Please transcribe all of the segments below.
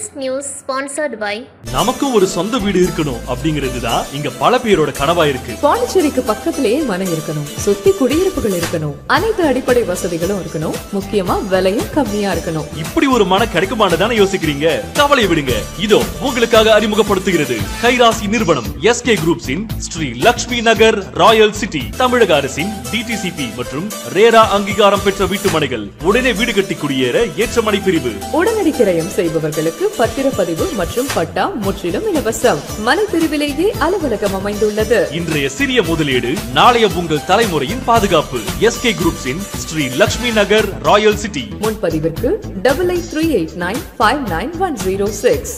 This news sponsored by நமக்கு ஒரு சொந்த வீடு இருக்கணும் அப்படிங்கிறதுதான் இங்க பல பேரோட கனவா இருக்கு. பாண்டிச்சேரிக்கு பக்கத்திலேயே மனை இருக்கணும், சுத்தி குடியிருப்புகள் இருக்கணும், அனைத்து அடிப்படை வசதிகளும் இருக்கணும், முக்கியமா விலையும் கம்மியா இருக்கணும். இப்படி ஒரு மன கிடைக்குமான்னு தானே யோசிக்கிறீங்க? கவலை விடுங்க, இதோ உங்களுக்காக அறிமுகப்படுத்துகிறது கைராசி நிறுவனம் SK Groups இன் ஸ்ரீ லக்ஷ்மி நகர் ராயல் சிட்டி. தமிழக அரசின் DTCP மற்றும் ரேரா அங்கீகாரம் பெற்ற வீட்டு மனைகள் உடனே வீடு கட்டி குடியேற ஏற்ற மனை பிரிவு. உடனடி கிரயம் செய்பவர்களுக்கு பத்திரப்பதிவு மற்றும் பட்டா முற்றிலும் இலவசம். மனை பிரிவிலேயே அலுவலகம் அமைந்துள்ளது. இன்றைய சிறிய முதலீடு நாளைய உங்கள் தலைமுறையின் பாதுகாப்பு. SK Groups இன் ஸ்ரீ லக்ஷ்மி நகர் ராயல் சிட்டி. முன்பதிவிற்கு 8838959106.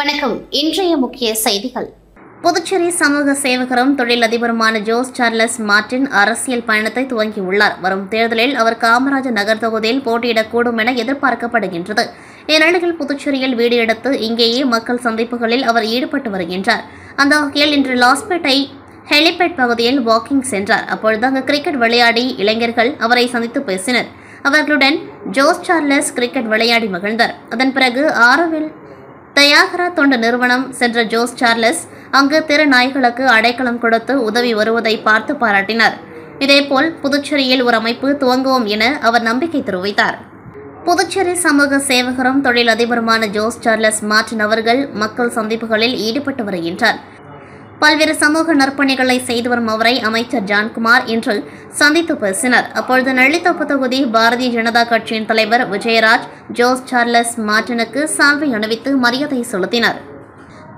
வணக்கம். இன்றைய முக்கிய செய்திகள். புதுச்சேரி சமூக சேவகரும் தொழிலதிபருமான ஜோஸ் சார்லஸ் மார்டின் அரசியல் பயணத்தை துவங்கியுள்ளார். வரும் தேர்தலில் அவர் காமராஜர் நகர் தொகுதியில் போட்டியிடக்கூடும் என எதிர்பார்க்கப்படுகின்றது. இந்நிலையில் புதுச்சேரியில் வீடு எடுத்து இங்கேயே மக்கள் சந்திப்புகளில் அவர் ஈடுபட்டு வருகின்றார். அந்த வகையில் இன்று லாஸ்பேட்டை ஹெலிபேட் பகுதியில் வாக்கிங் சென்றார். அப்பொழுது அங்கு கிரிக்கெட் விளையாடி இளைஞர்கள் அவரை சந்தித்து பேசினர். அவர்களுடன் ஜோஸ் சார்லஸ் கிரிக்கெட் விளையாடி மகிழ்ந்தார். அதன் பிறகு ஆரோவில் தயாகரா தொண்டு நிறுவனம் சென்ற ஜோஸ் சார்லஸ் அங்கு திரு நாய்களுக்கு அடைக்கலம் கொடுத்து உதவி வருவதை பார்த்து பாராட்டினார். இதேபோல் புதுச்சேரியில் ஒரு அமைப்பு துவங்குவோம் என அவர் நம்பிக்கை தெரிவித்தார். புதுச்சேரி சமூக சேவகரும் தொழிலதிபருமான ஜோஸ் சார்லஸ் மார்டின் அவர்கள் மக்கள் சந்திப்புகளில் ஈடுபட்டு வருகின்றார். பல்வேறு சமூக நற்பணிகளை செய்து வரும் அவரை அமைச்சர் ஜான்குமார் இன்று சந்தித்து பேசினார். அப்பொழுது நெல்லித்தோப்பு தொகுதி பாரதிய ஜனதா கட்சியின் தலைவர் விஜயராஜ் ஜோஸ் சார்லஸ் மார்டினுக்கு சால்வை அணிவித்து மரியாதை செலுத்தினார்.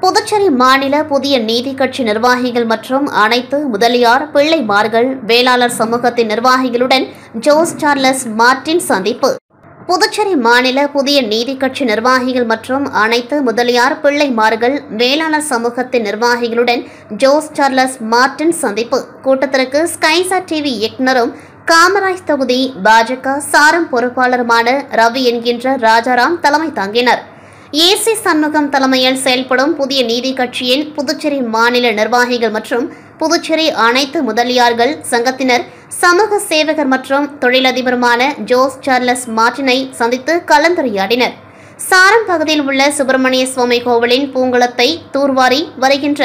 புதுச்சேரி மாநில புதிய நீதி கட்சி நிர்வாகிகள் மற்றும் அனைத்து முதலியார் பிள்ளைமார்கள் வேளாளர் சமூகத்தின் நிர்வாகிகளுடன் ஜோஸ் சார்லஸ் மார்டின் சந்திப்பு. புதுச்சேரி மாநில புதிய நீதி கட்சி நிர்வாகிகள் மற்றும் அனைத்து முதலியார் பிள்ளைமார்கள் வேளாளர் சமூகத்தின் நிர்வாகிகளுடன் ஜோஸ் சார்லஸ் மார்டின் சந்திப்பு. கூட்டத்திற்கு ஸ்கைசா டிவி இயக்குநரும் காமராஜ் தொகுதி பாஜக சாரம் பொறுப்பாளருமான ரவி என்கின்ற ராஜாராம் தலைமை தாங்கினர். AC சண்முகம் தலைமையில் செயல்படும் புதிய நீதி கட்சியின் புதுச்சேரி மாநில நிர்வாகிகள் மற்றும் புதுச்சேரி அனைத்து முதலியார்கள் சங்கத்தினர் சமூக சேவகர் மற்றும் தொழிலதிபருமான ஜோஸ் சார்லஸ் மார்டினை சந்தித்து கலந்துரையாடினர். சாரம் பகுதியில் உள்ள சுப்பிரமணிய சுவாமி கோவிலின் பூங்குளத்தை தூர்வாரி வருகின்ற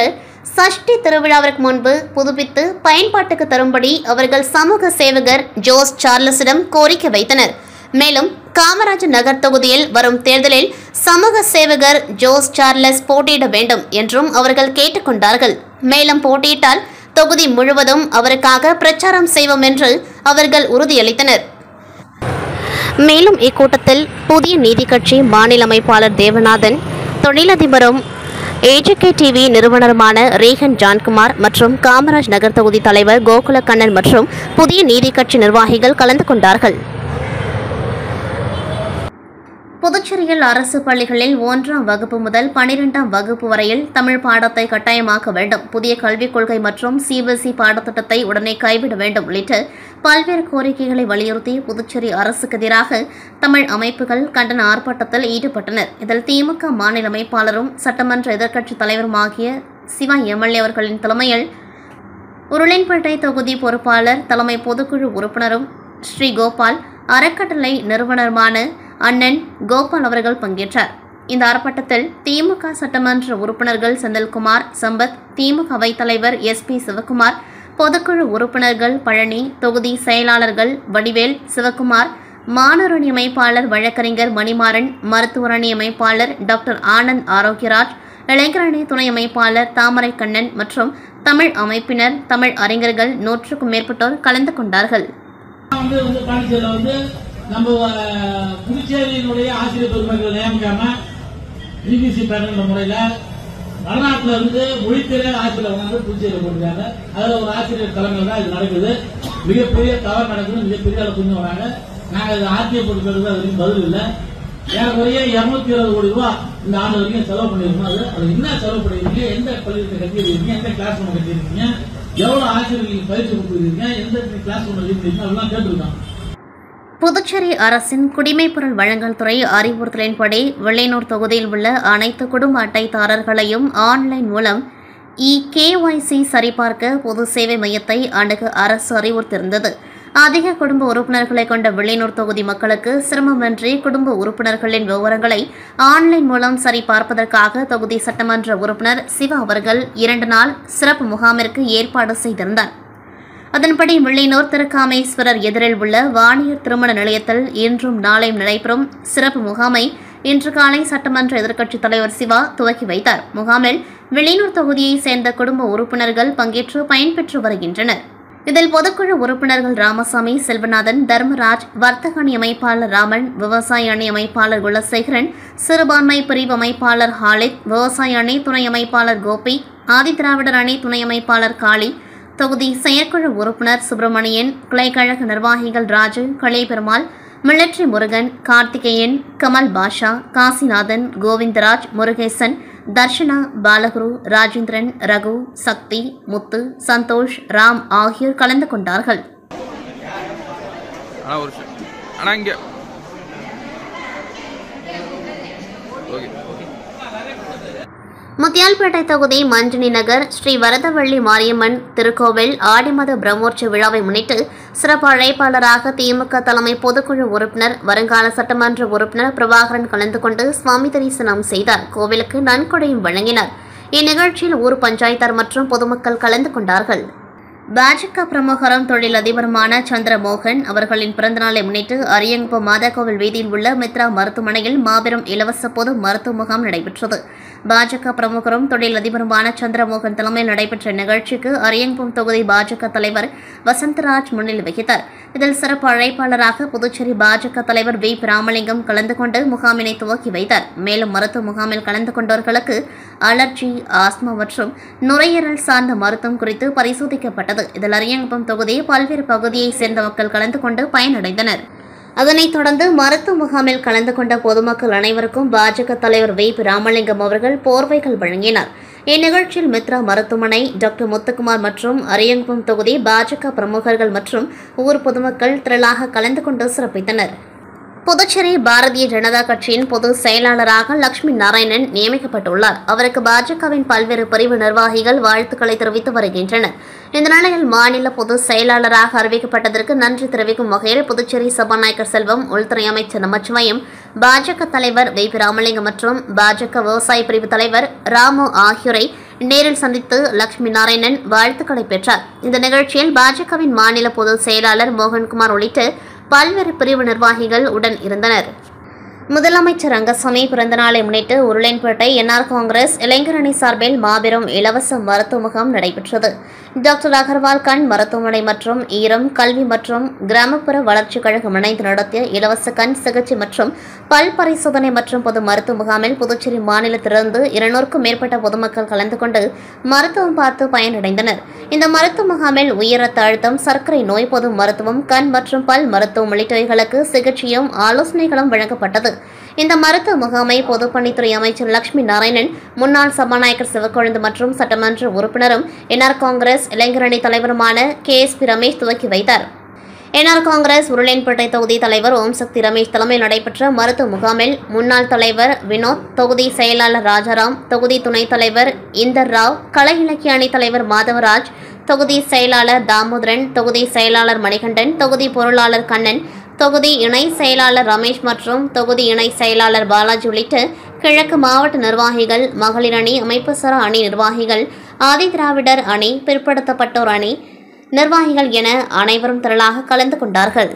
சஷ்டி திருவிழாவிற்கு முன்பு புதுப்பித்து பயன்பாட்டுக்கு தரும்படி அவர்கள் சமூக சேவகர் ஜோஸ் சார்லஸிடம் கோரிக்கை வைத்தனர். மேலும் காமராஜர் நகர் தொகுதியில் வரும் தேர்தலில் சமூக சேவகர் ஜோஸ் சார்லஸ் போட்டியிட வேண்டும் என்றும் அவர்கள் கேட்டுக்கொண்டார்கள். மேலும் போட்டியிட்டால் தொகுதி முழுவதும் அவருக்காக பிரச்சாரம் செய்வோம் என்று அவர்கள் உறுதியளித்தனர். மேலும் இக்கூட்டத்தில் புதிய நீதி கட்சி மாநில அமைப்பாளர் தேவநாதன், தொழிலதிபரும் AJK TV நிறுவனருமான ரீகன் ஜான்குமார் மற்றும் காமராஜ் நகர் தொகுதி தலைவர் கோகுலக்கண்ணன் மற்றும் புதிய நீதி கட்சி நிர்வாகிகள் கலந்து கொண்டார்கள். புதுச்சேரியில் அரசு பள்ளிகளில் 1ஆம் வகுப்பு முதல் 12ஆம் வகுப்பு வரையில் தமிழ் பாடத்தை கட்டாயமாக்க வேண்டும், புதிய கல்விக் கொள்கை மற்றும் CBSE பாடத்திட்டத்தை உடனே கைவிட வேண்டும் உள்ளிட்ட பல்வேறு கோரிக்கைகளை வலியுறுத்தி புதுச்சேரி அரசுக்கு எதிராக தமிழ் அமைப்புகள் கண்டன ஆர்ப்பாட்டத்தில் ஈடுபட்டனர். இதில் திமுக மாநில அமைப்பாளரும் சட்டமன்ற எதிர்க்கட்சித் தலைவருமாகிய சிவா MLA அவர்களின் தலைமையில் உருளைன்பேட்டை தொகுதி பொறுப்பாளர் தலைமை பொதுக்குழு உறுப்பினரும் ஸ்ரீ கோபால் அறக்கட்டளை நிறுவனருமான அண்ணன் கோபால் அவர்கள் பங்கேற்றார். இந்த ஆர்ப்பாட்டத்தில் திமுக சட்டமன்ற உறுப்பினர்கள் செந்தில்குமார், சம்பத், திமுக அவைத்தலைவர் SP சிவகுமார், பொதுக்குழு உறுப்பினர்கள் பழனி, தொகுதி செயலாளர்கள் வடிவேல், சிவகுமார், மாணவரணி அமைப்பாளர் வழக்கறிஞர் மணிமாறன், மருத்துவரணி அமைப்பாளர் டாக்டர் ஆனந்த் ஆரோக்கியராஜ், இளைஞரணி துணை அமைப்பாளர் தாமரை கண்ணன் மற்றும் தமிழ் அமைப்பினர், தமிழ் அறிஞர்கள் 100க்கும் மேற்பட்டோர் கலந்து கொண்டார்கள். நம்ம புதுச்சேரியினுடைய ஆசிரியர் பெருமக்கள் நியமிக்காம GBC பேட்டர்ன் முறையில வடநாட்டில இருந்து மொழித்திற ஆசிரியர் வந்து புதுச்சேரியில் போட்டுருக்காங்க. அதுல ஒரு ஆசிரியர் தலைமையில் தான் இது நடக்குது. மிகப்பெரிய தவறு நடக்குது, மிகப்பெரிய அளவு கொஞ்சம் வராங்க. நாங்க இது ஆட்சியை போட்டு அது வரைக்கும் பதில் இல்லை. ஏறக்குறைய 220 கோடி ரூபாய் இந்த ஆண்டு வரைக்கும் செலவு பண்ணிருக்கோம். அது என்ன செலவு பண்ணிருக்கீங்க, எந்த பள்ளிக்கூடத்தை கட்டியிருக்கீங்க, எந்த கிளாஸ் ரூம் கட்டியிருக்கீங்க, எவ்வளவு ஆசிரியர்களுக்கு பயிற்சி கொடுத்துருக்கீங்க, எந்த கிளாஸ் ரூம் இருக்கீங்க, அதெல்லாம் கேட்டிருக்கோம். புதுச்சேரி அரசின் குடிமைப்பொருள் வழங்கல் துறை அறிவுறுத்தலின்படி வெள்ளையனூர் தொகுதியில் உள்ள அனைத்து குடும்ப அட்டைதாரர்களையும் ஆன்லைன் மூலம் KYC சரிபார்க்க பொது சேவை மையத்தை அணுக அரசு அறிவுறுத்தியிருந்தது. அதிக குடும்ப உறுப்பினர்களை கொண்ட வில்லியனூர் தொகுதி மக்களுக்கு சிரமமின்றி குடும்ப உறுப்பினர்களின் விவரங்களை ஆன்லைன் மூலம் சரிபார்ப்பதற்காக தொகுதி சட்டமன்ற உறுப்பினர் சிவா அவர்கள் 2 நாள் சிறப்பு முகாமிற்கு ஏற்பாடு செய்திருந்தார். அதன்படி வில்லியனூர் திருக்காமேஸ்வரர் எதிரில் உள்ள வாணியர் திருமண நிலையத்தில் இன்றும் நாளையும் நடைபெறும் சிறப்பு முகாமை இன்று காலை சட்டமன்ற எதிர்க்கட்சித் தலைவர் சிவா துவக்கி வைத்தார். முகாமில் வில்லியனூர் தொகுதியைச் சேர்ந்த குடும்ப உறுப்பினர்கள் பங்கேற்று பயன்பெற்று வருகின்றனர். இதில் பொதுக்குழு உறுப்பினர்கள் ராமசாமி, செல்வநாதன், தர்மராஜ், வர்த்தக அணி அமைப்பாளர் ராமன், விவசாய அணி அமைப்பாளர் குலசேகரன், சிறுபான்மை பிரிவு அமைப்பாளர் ஹாலித், விவசாய அணி துணை அமைப்பாளர் கோபி, ஆதிதிராவிடர் அணி துணை அமைப்பாளர் காளி, தொகுதி செயற்குழு உறுப்பினர் சுப்பிரமணியன், கிளைக்கழக நிர்வாகிகள் ராஜு, கலைபெருமாள், மிலிட்ரி முருகன், கார்த்திகேயன், கமல் பாஷா, காசிநாதன், கோவிந்தராஜ், முருகேசன், தர்ஷனா, பாலகுரு, ராஜேந்திரன், ரகு, சக்தி, முத்து, சந்தோஷ், ராம் ஆகியோர் கலந்து கொண்டார்கள். முத்தியால்பேட்டை தொகுதி மஞ்சனி நகர் ஸ்ரீ வரதவள்ளி மாரியம்மன் திருக்கோவில் ஆடிமத பிரம்மோற்சவ விழாவை முன்னிட்டு சிறப்பு அழைப்பாளராக திமுக தலைமை பொதுக்குழு உறுப்பினர் வருங்கால சட்டமன்ற உறுப்பினர் பிரபாகரன் கலந்து கொண்டு சுவாமி தரிசனம் செய்தார். கோவிலுக்கு நன்கொடையும் வழங்கினார். இந்நிகழ்ச்சியில் ஊர் பஞ்சாயத்தார் மற்றும் பொதுமக்கள் கலந்து கொண்டார்கள். பாஜக பிரமுகரும் தொழிலதிபருமான சந்திரமோகன் அவர்களின் பிறந்தநாளை முன்னிட்டு அரியங்குப்பம் மாதாக்கோவில் வீதியில் உள்ள மித்ரா மருத்துவமனையில் மாபெரும் இலவச பொது மருத்துவ முகாம் நடைபெற்றது. பாஜக பிரமுகரும் தொழிலதிபருமான சந்திரமோகன் தலைமையில் நடைபெற்ற நிகழ்ச்சிக்கு அரியங்குப்பம் தொகுதி பாஜக தலைவர் வசந்தராஜ் முன்னிலை வகித்தார். இதில் சிறப்பு அழைப்பாளராக புதுச்சேரி பாஜக தலைவர் வி. ராமலிங்கம் கலந்து கொண்டு முகாமினை துவக்கி வைத்தார். மேலும் மருத்துவ முகாமில் கலந்து கொண்டவர்களுக்கு அலர்ஜி, ஆஸ்மா மற்றும் நுரையீரல் சார்ந்த மருத்துவம் குறித்து பரிசோதிக்கப்பட்டது. இதில் அரியங்குப்பம் தொகுதி பல்வேறு பகுதியைச் சேர்ந்த மக்கள் கலந்து கொண்டு பயனடைந்தனர். அதனைத் தொடர்ந்து மருத்துவ முகாமில் கலந்து கொண்ட பொதுமக்கள் அனைவருக்கும் பாஜக தலைவர் வி. ராமலிங்கம் அவர்கள் போர்வைகள் வழங்கினார். இந்நிகழ்ச்சியில் மித்ரா மருத்துவமனை டாக்டர் முத்துக்குமார் மற்றும் அரியங்குப்பம் தொகுதி பாஜக பிரமுகர்கள் மற்றும் ஊர் பொதுமக்கள் திரளாக கலந்து கொண்டு சிறப்பித்தனர். புதுச்சேரி பாரதிய ஜனதா கட்சியின் பொதுச் செயலாளராக லட்சுமி நாராயணன் நியமிக்கப்பட்டுள்ளார். அவருக்கு பாஜகவின் பல்வேறு பிரிவு நிர்வாகிகள் வாழ்த்துக்களை தெரிவித்து வருகின்றனர். இந்த நிலையில் மாநில பொதுச் செயலாளராக அறிவிக்கப்பட்டதற்கு நன்றி தெரிவிக்கும் வகையில் புதுச்சேரி சபாநாயகர் செல்வம், உள்துறை அமைச்சர் நமச்சிவாயம், பாஜக தலைவர் வி. ராமலிங்கம் மற்றும் பாஜக விவசாய பிரிவு தலைவர் ராமு ஆகியோரை நேரில் சந்தித்து லட்சுமி நாராயணன் வாழ்த்துக்களை பெற்றார். இந்த நிகழ்ச்சியில் பாஜகவின் மாநில பொதுச் செயலாளர் மோகன்குமார் உள்ளிட்ட பல்வேறு பிரிவு நிர்வாகிகள் உடன் இருந்தனர். முதலமைச்சர் ரங்கசாமி பிறந்தநாளை முன்னிட்டு உருளையன்பேட்டை என்ஆர் காங்கிரஸ் இளைஞர் அணி சார்பில் மாபெரும் இலவச மருத்துவ முகாம் நடைபெற்றது. டாக்டர் அகர்வால் கண் மருத்துவமனை மற்றும் ஈரம் கல்வி மற்றும் கிராமப்புற வளர்ச்சிக் கழகம் இணைந்து நடத்திய இலவச கண் சிகிச்சை மற்றும் பல் பரிசோதனை மற்றும் பொது மருத்துவ முகாமில் புதுச்சேரி மாநிலத்திலிருந்து 200க்கும் மேற்பட்ட பொதுமக்கள் கலந்து கொண்டு மருத்துவம் பார்த்து பயனடைந்தனர். இந்த மருத்துவ முகாமில் உயர் ரத்த அழுத்தம், சர்க்கரை நோய், பொது மருத்துவம், கண் மற்றும் பல் மருத்துவம் உள்ளிட்டவைகளுக்கு சிகிச்சையும் ஆலோசனைகளும் வழங்கப்பட்டது. இந்த மருத்துவ முகாமை பொதுப்பணித்துறை அமைச்சர் லட்சுமி நாராயணன், முன்னாள் சபாநாயகர் சிவக்கொழுந்து மற்றும் சட்டமன்ற உறுப்பினரும் என்ஆர் காங்கிரஸ் இளைஞர் அணி தலைவருமான KSP ரமேஷ் துவக்கி வைத்தார். என்ஆர் காங்கிரஸ் உருளையன்பேட்டை தொகுதி தலைவர் ஓம் சக்தி ரமேஷ் தலைமையில் நடைபெற்ற மருத்துவ முகாமில் முன்னாள் தலைவர் வினோத், தொகுதி செயலாளர் ராஜாராம், தொகுதி துணைத் தலைவர் இந்தர் ராவ், கலை இலக்கிய அணி தலைவர் மாதவராஜ், தொகுதி செயலாளர் தாமோதரன், தொகுதி செயலாளர் மணிகண்டன், தொகுதி பொருளாளர் கண்ணன், தொகுதி இணை செயலாளர் ரமேஷ் மற்றும் தொகுதி இணை செயலாளர் பாலாஜி உள்ளிட்ட கிழக்கு மாவட்ட நிர்வாகிகள், மகளிர் அணி, அமைப்புசாரா அணி நிர்வாகிகள், ஆதிதிராவிடர் அணி, பிற்படுத்தப்பட்டோர் அணி நிர்வாகிகள் என அனைவரும் திரளாக கலந்து கொண்டார்கள்.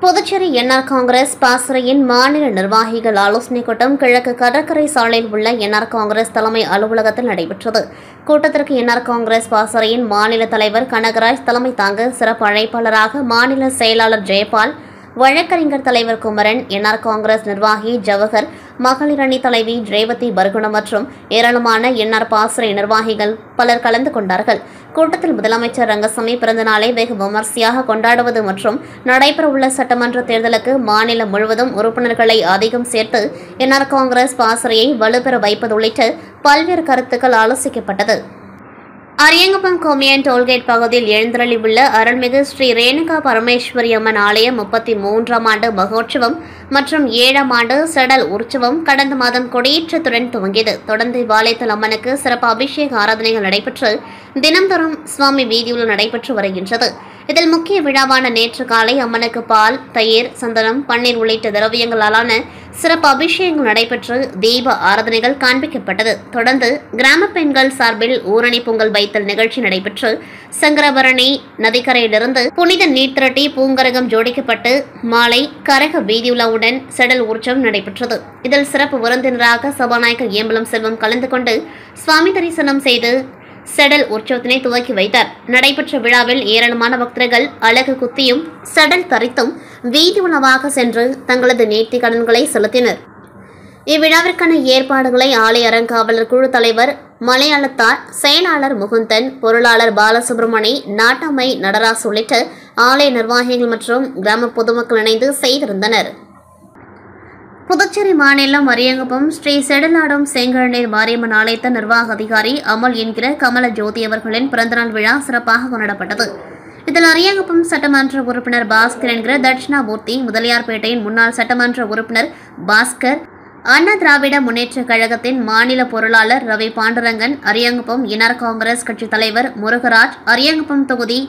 புதுச்சேரி என்ஆர் காங்கிரஸ் பாசறையின் மாநில நிர்வாகிகள் ஆலோசனைக் கூட்டம் கிழக்கு கடற்கரை சாலையில் உள்ள என்ஆர் காங்கிரஸ் தலைமை அலுவலகத்தில் நடைபெற்றது. கூட்டத்திற்கு என்ஆர் காங்கிரஸ் பாசறையின் மாநில தலைவர் கனகராஜ் தலைமை தாங்க சிறப்பு அழைப்பாளராக மாநில செயலாளர் ஜெயபால், வழக்கறிஞர் தலைவர் குமரன், என்ஆர் காங்கிரஸ் நிர்வாகி ஜவஹர், மகளிர் அணி தலைவி ரேவதி பர்குணம் மற்றும் ஏராளமான என்ஆர் பாசறை நிர்வாகிகள் பலர் கலந்து கொண்டார்கள். கூட்டத்தில் முதலமைச்சர் ரங்கசாமி பிறந்த நாளை வெகு விமர்சையாக கொண்டாடுவது மற்றும் நடைபெறவுள்ள சட்டமன்ற தேர்தலுக்கு மாநிலம் முழுவதும் உறுப்பினர்களை அதிகம் சேர்த்து என்ஆர் காங்கிரஸ் பாசறையை வலுப்பெற வைப்பது உள்ளிட்ட பல்வேறு கருத்துக்கள் ஆலோசிக்கப்பட்டது. அரியங்குப்பம் கோமியன் டோல்கேட் பகுதியில் எழுந்தருளி உள்ள அருள்மிகு ஸ்ரீ ரேணுகா பரமேஸ்வரி அம்மன் ஆலய 33ஆம் ஆண்டு மகோற்சவம் மற்றும் 7ஆம் ஆண்டு செடல் உற்சவம் கடந்த மாதம் கொடியேற்றத்துடன் துவங்கியது. தொடர்ந்து வாழைத்தல் அம்மனுக்கு சிறப்பு அபிஷேக ஆராதனைகள் நடைபெற்று தினம்தோறும் சுவாமி வீதியில் நடைபெற்று வருகின்றது. இதில் முக்கிய விழாவான நேற்று காலை அம்மனுக்கு பால், தயிர், சந்தனம், பன்னீர் உள்ளிட்ட திரவியங்களாலான சிறப்பு அபிஷேகங்கள் நடைபெற்று தீப ஆராதனைகள் காண்பிக்கப்பட்டது. தொடர்ந்து கிராம பெண்கள் சார்பில் ஊரணி பொங்கல் வைத்தல் நிகழ்ச்சி நடைபெற்று சங்கரபரணி நதிக்கரையிலிருந்து புனித நீர் திரட்டி பூங்கரகம் ஜோடிக்கப்பட்டு மாலை கரக வீதியுலாவுடன் செடல் உற்சவம் நடைபெற்றது. இதில் சிறப்பு விருந்தினராக சபாநாயகர் ஏம்பலம் செல்வம் கலந்து கொண்டு சுவாமி தரிசனம் செய்து செடல் உற்சவத்தினை துவக்கி வைத்தார். நடைபெற்ற விழாவில் ஏராளமான பக்தர்கள் அலகு குத்தியும் செடல் தரித்தும் வீதி உணவாக சென்று தங்களது நேர்த்தி கடன்களை செலுத்தினர். இவ்விழாவிற்கான ஏற்பாடுகளை ஆலய அறங்காவலர் குழு தலைவர் மலையாளத்தார், செயலாளர் முகுந்தன், பொருளாளர் பாலசுப்ரமணி, நாட்டாமை நடராசு உள்ளிட்ட ஆலய நிர்வாகிகள் மற்றும் கிராம பொதுமக்கள் இணைந்து செய்திருந்தனர். புதுச்சேரி மாநிலம் அரியங்குப்பம் ஸ்ரீ செடலாடம் செங்கழநீர் மாரியம்மன் ஆலயத்த நிர்வாக அதிகாரி அமல் என்கிற கமல ஜோதி அவர்களின் பிறந்தநாள் விழா சிறப்பாக கொண்டாடப்பட்டது. இதில் அரியங்குப்பம் சட்டமன்ற உறுப்பினர் பாஸ்கர் என்கிற தட்சிணாமூர்த்தி, முதலியார்பேட்டையின் முன்னாள் சட்டமன்ற உறுப்பினர் பாஸ்கர், அண்ணா திராவிட முன்னேற்ற கழகத்தின் மாநில பொருளாளர் ரவி பாண்டுரங்கன், அரியங்குப்பம் என்ஆர் காங்கிரஸ் கட்சி தலைவர் முருகராஜ், அரியங்குப்பம் தொகுதி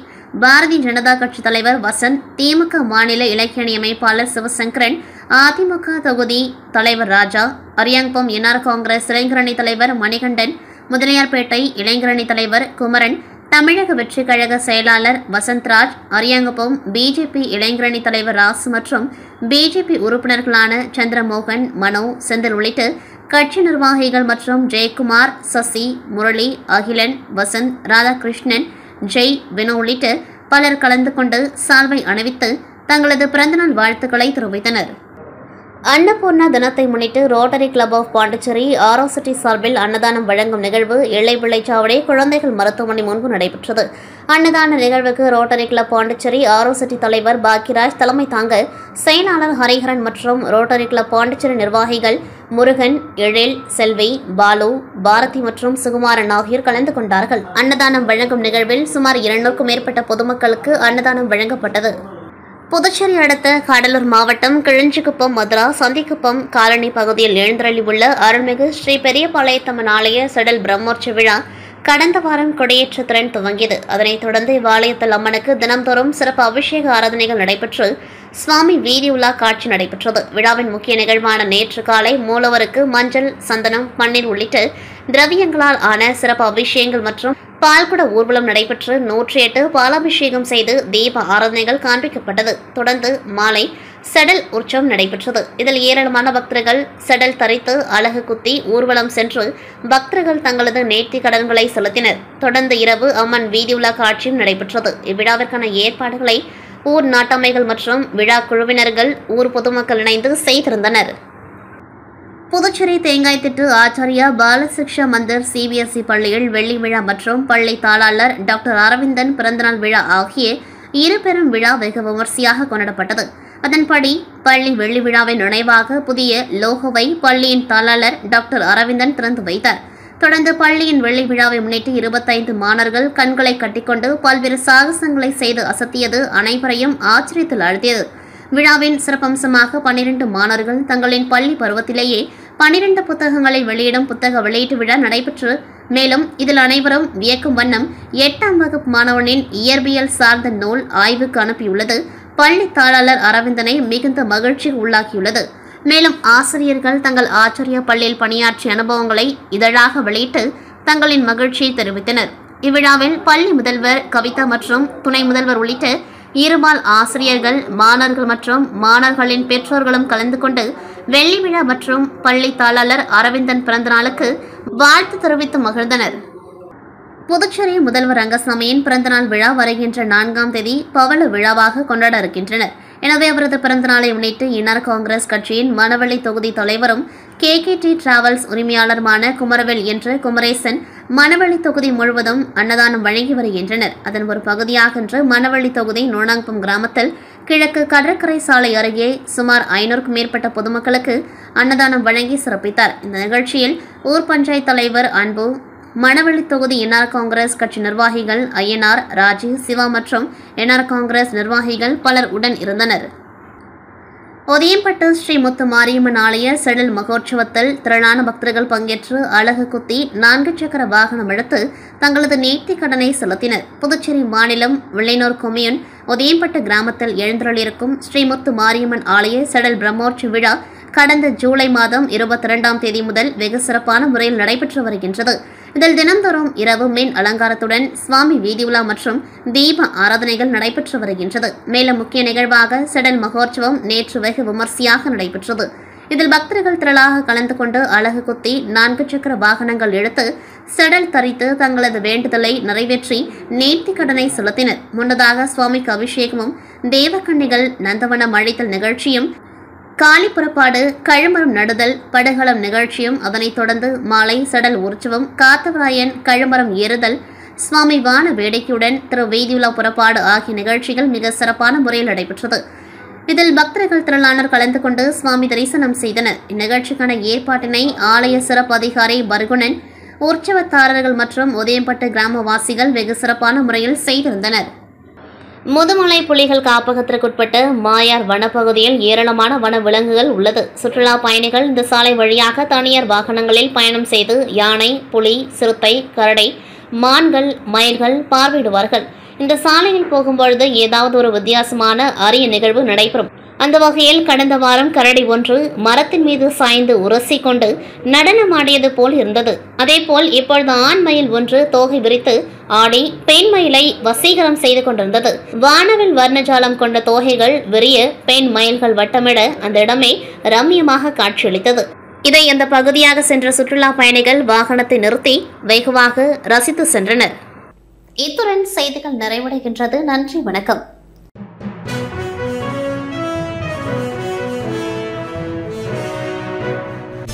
பாரதிய ஜனதா கட்சி தலைவர் வசந்த், திமுக மாநில இலக்கியணி அமைப்பாளர் சிவசங்கரன், அதிமுக தொகுதி தலைவர் ராஜா, அரியங்குப்பம் என்ஆர் காங்கிரஸ் இளைஞரணி தலைவர் மணிகண்டன், முதலியார்பேட்டை இளைஞரணி தலைவர் குமரன், தமிழக வெற்றி கழக செயலாளர் வசந்த்ராஜ், அரியங்குப்பம் பிஜேபி இளைஞரணி தலைவர் ராசு மற்றும் பிஜேபி உறுப்பினர்களான சந்திரமோகன், மனோ, செந்தில் உள்ளிட்ட கட்சி நிர்வாகிகள் மற்றும் ஜெயக்குமார், சசி, முரளி, அகிலன், வசந்த், ராதாகிருஷ்ணன், ஜெய், வினோ உள்ளிட்ட பலர் கலந்து கொண்டு சால்வை அணிவித்து தங்களது பிறந்தநாள் வாழ்த்துக்களை தெரிவித்தனர். அன்னபூர்ணா தினத்தை முன்னிட்டு ரோட்டரி கிளப் ஆஃப் பாண்டிச்சேரி ஆரோசிட்டி சார்பில் அன்னதானம் வழங்கும் நிகழ்வு எல்லைப்பிள்ளைச்சாவடி குழந்தைகள் மருத்துவமனை முன்பு நடைபெற்றது. அன்னதான நிகழ்வுக்கு ரோட்டரி கிளப் பாண்டிச்சேரி ஆரோசிட்டி தலைவர் பாக்கியராஜ் தலைமை தாங்க செயலாளர் ஹரிஹரன் மற்றும் ரோட்டரி கிளப் பாண்டிச்சேரி நிர்வாகிகள் முருகன், எழில், செல்வி, பாலு, பாரதி மற்றும் சுகுமாரன் ஆகியோர் கலந்து கொண்டார்கள். அன்னதானம் வழங்கும் நிகழ்வில் சுமார் 200க்கும் மேற்பட்ட பொதுமக்களுக்கு அன்னதானம் வழங்கப்பட்டது. புதுச்சேரி அடுத்த கடலூர் மாவட்டம் கிழஞ்சிக்குப்பம் மதுரா சந்திக்குப்பம் காலனி பகுதியில் எழுந்தருளி உள்ள அருள்மிகு ஸ்ரீ பெரியபாளையத்தம்மன் ஆலய செடல் பிரம்மோற்சவ விழா கடந்த வாரம் கொடியேற்றத்துடன் துவங்கியது. அதனைத் தொடர்ந்து இவ்வாலயத்தில் அம்மனுக்கு தினம்தோறும் சிறப்பு அபிஷேக ஆராதனைகள் நடைபெற்று சுவாமி வீதி உலா காட்சி நடைபெற்றது. விழாவின் முக்கிய நிகழ்வான நேற்று காலை மூலவருக்கு மஞ்சள், சந்தனம், பன்னீர் உள்ளிட்ட திரவியங்களால் ஆன சிறப்பு அபிஷேகங்கள் மற்றும் பால்குட ஊர்வலம் நடைபெற்று 108 பாலாபிஷேகம் செய்து தீப ஆராதனைகள் காண்பிக்கப்பட்டது. தொடர்ந்து மாலை செடல் உற்சவம் நடைபெற்றது. இதில் ஏராளமான பக்தர்கள் செடல் தரித்து அலகு குத்தி ஊர்வலம் சென்று பக்தர்கள் தங்களது நேர்த்தி கடன்களை செலுத்தினர். தொடர்ந்து இரவு அம்மன் வீதி உலா காட்சியும் நடைபெற்றது. இவ்விழாவிற்கான ஏற்பாடுகளை ஊர் நாட்டமைகள் மற்றும் விழா குழுவினர்கள், ஊர் பொதுமக்கள் இணைந்து செய்திருந்தனர். புதுச்சேரி தேங்காய்த்திட்டு ஆச்சாரியா பாலசிக்ஷா மந்திர் சிபிஎஸ்இ பள்ளியில் வெள்ளி விழா மற்றும் பள்ளி தாளாளர் டாக்டர் அரவிந்தன் பிறந்தநாள் விழா ஆகிய இரு பெரும் விழா வெகு விமர்சையாக கொண்டாடப்பட்டது. அதன்படி பள்ளி வெள்ளி விழாவின் நினைவாக புதிய லோகோவை பள்ளியின் தாளாளர் டாக்டர் அரவிந்தன் திறந்து வைத்தார். தொடர்ந்து பள்ளியின் வெள்ளி விழாவை முன்னிட்டு 25 மாணவர்கள் கண்களை கட்டிக்கொண்டு பல்வேறு சாகசங்களை செய்து அசத்தியது அனைவரையும் ஆச்சரியத்தில் ஆழ்த்தியது. விழாவின் சிறப்பம்சமாக 12 மாணவர்கள் தங்களின் பள்ளி பருவத்திலேயே 12 புத்தகங்களை வெளியிடும் புத்தக வெளியீட்டு விழா நடைபெற்று மேலும் இதில் அனைவரும் வியக்கும் வண்ணம் 8ஆம் வகுப்பு மாணவனின் இயற்பியல் சார்ந்த நூல் ஆய்வுக்கு அனுப்பியுள்ளது பள்ளி தாளாளர் அரவிந்தனை மிகுந்த மகிழ்ச்சி உள்ளாக்கியுள்ளது. மேலும் ஆசிரியர்கள் தங்கள் ஆச்சாரிய பள்ளியில் பணியாற்றிய அனுபவங்களை இதழாக வெளியிட்டு தங்களின் மகிழ்ச்சியை தெரிவித்தனர். இவ்விழாவில் பள்ளி முதல்வர் கவிதா மற்றும் துணை முதல்வர் உள்ளிட்ட இருபால் ஆசிரியர்கள், மாணவர்கள் மற்றும் மாணவர்களின் பெற்றோர்களும் கலந்து கொண்டு வெள்ளி விழா மற்றும் பள்ளி தாளாளர் அரவிந்தன் பிறந்த நாளுக்கு வாழ்த்து தெரிவித்து மகிழ்ந்தனர். புதுச்சேரி முதல்வர் ரங்கசாமியின் பிறந்தநாள் விழா வருகின்ற 4ஆம் தேதி பவள விழாவாக கொண்டாட இருக்கின்றனர். எனவே அவரது பிறந்தநாளை முன்னிட்டு என்ஆர் காங்கிரஸ் கட்சியின் மணவெளி தொகுதி தலைவரும் KKT டிராவல்ஸ் உரிமையாளருமான குமரவேல் என்ற குமரேசன் மணவெளி தொகுதி முழுவதும் அன்னதானம் வழங்கி வருகின்றனர். அதன் ஒரு பகுதியாக இன்று மணவெளி தொகுதி நோனாங்குப்பம் கிராமத்தில் கிழக்கு கடற்கரை சாலை அருகே சுமார் 500க்கும் மேற்பட்ட பொதுமக்களுக்கு அன்னதானம் வழங்கி சிறப்பித்தார். இந்த நிகழ்ச்சியில் ஊர் பஞ்சாயத்து தலைவர் அன்பு, மணவெளி தொகுதி என்ஆர் காங்கிரஸ் கட்சி நிர்வாகிகள் ஐயனார், ராஜி, சிவா மற்றும் என்ஆர் காங்கிரஸ் நிர்வாகிகள் பலர் உடன் இருந்தனர். ஒதியம்பட்டு ஸ்ரீ முத்து மாரியம்மன் ஆலய செடல் மகோற்சவத்தில் திரளான பக்தர்கள் பங்கேற்று அலகு குத்தி 4 சக்கர வாகனம் எடுத்து தங்களது நேர்த்திக் கடனை செலுத்தினர். புதுச்சேரி மாநிலம் வில்லையனூர் கொம்யூன் ஒதியம்பட்டு கிராமத்தில் எழுந்தருளியிருக்கும் ஸ்ரீ முத்து மாரியம்மன் ஆலய செடல் பிரம்மோற்சவ விழா கடந்த ஜூலை மாதம் 22ஆம் தேதி முதல் வெகு சிறப்பான முறையில் நடைபெற்று வருகின்றது. இதில் தினந்தோறும் இரவு மின் அலங்காரத்துடன் சுவாமி வீதியுலா மற்றும் தீப ஆராதனைகள் நடைபெற்று வருகின்றது. மேலும் முக்கிய நிகழ்வாக செடல் மகோற்சவம் நேற்று வெகு விமர்சையாக நடைபெற்றது. இதில் பக்தர்கள் திரளாக கலந்து கொண்டு அலகு குத்தி 4 சக்கர வாகனங்கள் எடுத்து செடல் தரித்து தங்களது வேண்டுதலை நிறைவேற்றி நேர்த்திக் கடனை செலுத்தினர். முன்னதாக சுவாமிக்கு அபிஷேகமும் தேவக்கன்னிகள் நந்தவனம் அழைத்தல் நிகழ்ச்சியும் காளி புறப்பாடு கழுமரம் நடுதல் படுகளம் நிகழ்ச்சியும் அதனைத் தொடர்ந்து மாலை செடல் உற்சவம் காத்தவராயன் கழுமரம் ஏறுதல் சுவாமி வான வேடிக்கையுடன் திரு வீதியுலா புறப்பாடு ஆகிய நிகழ்ச்சிகள் மிக சிறப்பான முறையில் நடைபெற்றது. இதில் பக்தர்கள் திரளானோர் கலந்து கொண்டு சுவாமி தரிசனம் செய்தனர். இந்நிகழ்ச்சிக்கான ஏற்பாட்டினை ஆலய சிறப்பு அதிகாரி பர்குணன், உற்சவத்தாரர்கள் மற்றும் ஒதியம்பட்டு கிராமவாசிகள் வெகு சிறப்பான முறையில் செய்திருந்தனர். முதுமலை புலிகள் காப்பகத்திற்குட்பட்ட மாயார் வனப்பகுதியில் ஏராளமான வன விலங்குகள் உள்ளது. சுற்றுலா பயணிகள் இந்த சாலை வழியாக தனியார் வாகனங்களில் பயணம் செய்து யானை, புலி, சிறுத்தை, கரடை, மான்கள், மயில்கள் பார்வையிடுவார்கள். இந்த சாலையில் போகும்பொழுது ஏதாவது ஒரு வித்தியாசமான அரிய நிகழ்வு நடைபெறும். அந்த வகையில் கடந்த வாரம் கரடி ஒன்று மரத்தின் மீது சாய்ந்து உரசிக்கொண்டு நடனமாடியது போல் இருந்தது. அதேபோல் இப்பொழுது ஆண் மயில் ஒன்று தோகை விரித்து ஆடி பெண் மயிலை வசீகரம் செய்து கொண்டிருந்தது. வானவில் வர்ணஜாலம் கொண்ட தோகைகள் விரிய பெண் மயில்கள் வட்டமிட அந்த இடமே ரம்மியமாக காட்சியளித்தது. இதை அந்த பகுதியாக சென்ற சுற்றுலா பயணிகள் வாகனத்தை நிறுத்தி வெகுவாக ரசித்து சென்றனர். இத்துடன் செய்திகள் நிறைவடைகின்றது. நன்றி, வணக்கம்.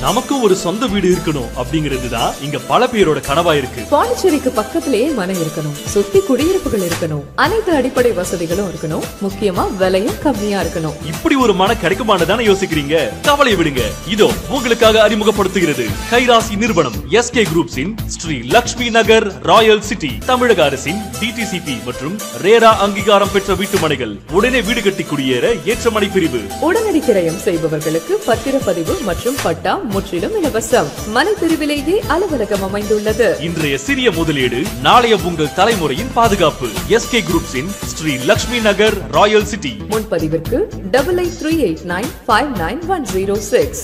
நமக்கு ஒரு சொந்த வீடு இருக்கணும் அப்படிங்கிறது தான் இங்க பல பேரோட கனவா இருக்கு. பாண்டிச்சேரிக்கு பக்கத்திலேயே மனை இருக்கணும், சுத்தி குடியிருப்புகள் இருக்கணும், அனைத்து அடிப்படை வசதிகளும் இருக்கணும், முக்கியமா விலையும் கம்மியா இருக்கணும். இப்படி ஒரு மன கிடைக்குமான்னு தானே யோசிக்கிறீங்க? கவலை விடுங்க, இதோ உங்களுக்காக அறிமுகப்படுத்துகிறது கைராசி நிறுவனம் எஸ்கே குரூப்ஸின் ஸ்ரீ லக்ஷ்மி நகர் ராயல் சிட்டி. தமிழக அரசின் டிடிசிபி மற்றும் ரேரா அங்கீகாரம் பெற்ற வீட்டுமனைகள். உடனே வீடு கட்டி குடியேற ஏற்ற மனை பிரிவு. உடனடி கிரயம் செய்பவர்களுக்கு பத்திரப்பதிவு மற்றும் பட்டா முற்றிலும் இலவசம். மனை பிரிவிலேயே அலுவலகம் அமைந்துள்ளது. இன்றைய சிறிய முதலீடு நாளைய உங்கள் தலைமுறையின் பாதுகாப்பு. எஸ்கே குரூப்ஸின் ஸ்ரீ லக்ஷ்மி நகர் ராயல் சிட்டி. முன்பதிவிற்கு 8838959106.